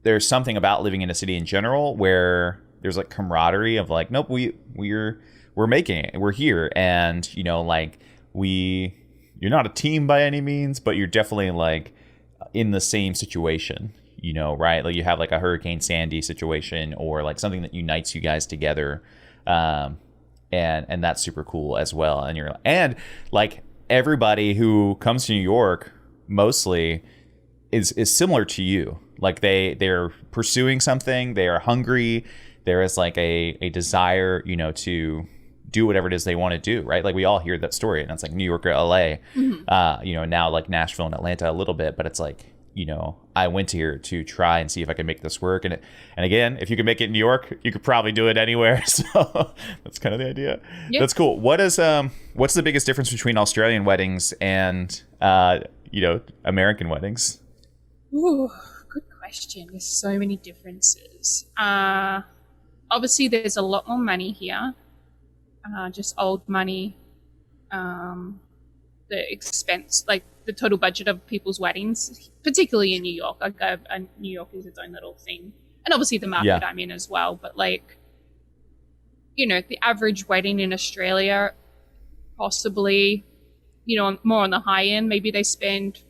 there's something about living in a city in general where there's like camaraderie of like, nope, we're making it, we're here, and you know, like you're not a team by any means, but you're definitely like in the same situation, you know, right? Like you have like a Hurricane Sandy situation or like something that unites you guys together, and that's super cool as well. And like everybody who comes to New York mostly is similar to you. Like they're pursuing something, they are hungry, there is like a desire, you know, to do whatever it is they want to do, right? Like we all hear that story, and it's like New York or LA, you know, now like Nashville and Atlanta a little bit, but it's like, you know, I went here to try and see if I can make this work. And again, if you can make it in New York, you could probably do it anywhere. So that's kind of the idea. Yep. That's cool. What's the biggest difference between Australian weddings and, you know, American weddings? Ooh, good question. There's so many differences. Obviously there's a lot more money here. Just old money. The expense, like the total budget of people's weddings, particularly in New York. Like New York is its own little thing, and obviously the market I'm in as well. But like, you know, the average wedding in Australia, possibly, you know, more on the high end. Maybe they spend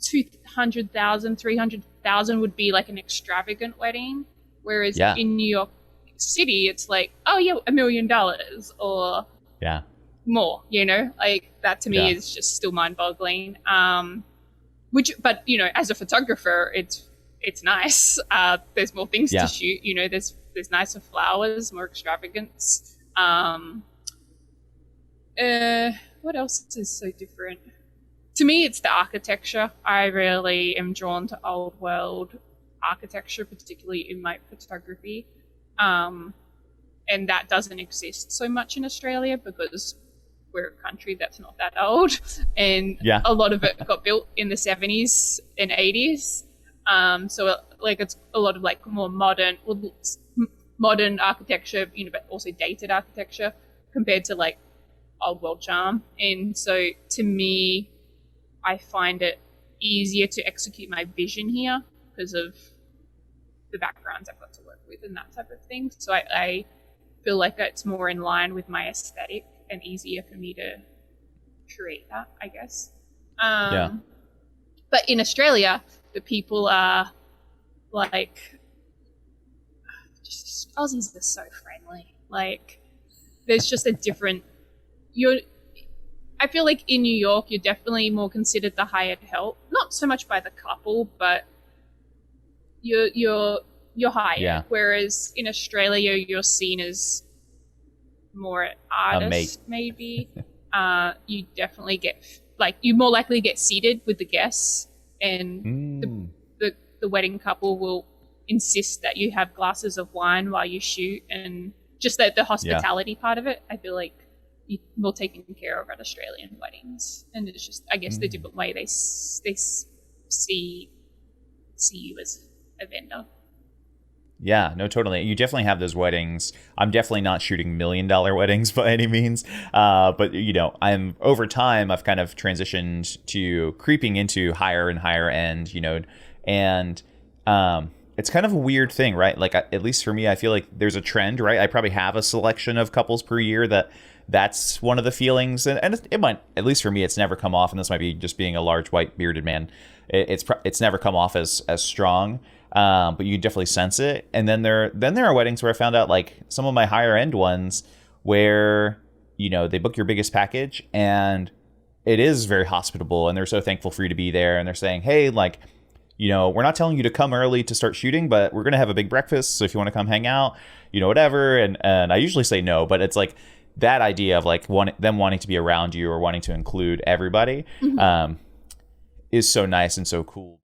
200,000, 300,000 would be like an extravagant wedding, whereas in New York City, it's like, oh yeah, $1 million or more, you know, like that to me is just still mind-boggling. But you know, as a photographer, it's nice. There's more things to shoot, you know, there's nicer flowers, more extravagance. What else is so different? To me, it's the architecture. I really am drawn to old world architecture, particularly in my photography. And that doesn't exist so much in Australia because we're a country that's not that old, and a lot of it got built in the 70s and 80s. So like it's a lot of like more modern architecture, you know, but also dated architecture compared to like old world charm. And so to me, I find it easier to execute my vision here because of the backgrounds I've got to work with and that type of thing. So I feel like it's more in line with my aesthetic and easier for me to create that, I guess. But in Australia, the people are like, just Aussies are so friendly. Like, there's just a different. I feel like in New York, you're definitely more considered the hired help. Not so much by the couple, but you're hired. Yeah. Whereas in Australia, you're seen as more an artist, maybe. You definitely get, like, you more likely get seated with the guests, and the wedding couple will insist that you have glasses of wine while you shoot, and just the hospitality part of it, I feel like you're more taken care of at Australian weddings. And it's just, I guess, the different way they see you as a vendor. Yeah, no, totally. You definitely have those weddings. I'm definitely not shooting $1 million weddings by any means. But, you know, over time, I've kind of transitioned to creeping into higher and higher end, you know, and it's kind of a weird thing, right? Like, at least for me, I feel like there's a trend, right? I probably have a selection of couples per year that's one of the feelings. And it might, at least for me, it's never come off. And this might be just being a large white bearded man. It's never come off as strong. But you definitely sense it. And then there are weddings where I found out, like, some of my higher end ones where, you know, they book your biggest package and it is very hospitable and they're so thankful for you to be there. And they're saying, hey, like, you know, we're not telling you to come early to start shooting, but we're going to have a big breakfast. So if you want to come hang out, you know, whatever. And I usually say no, but it's like that idea of like them wanting to be around you or wanting to include everybody is so nice and so cool.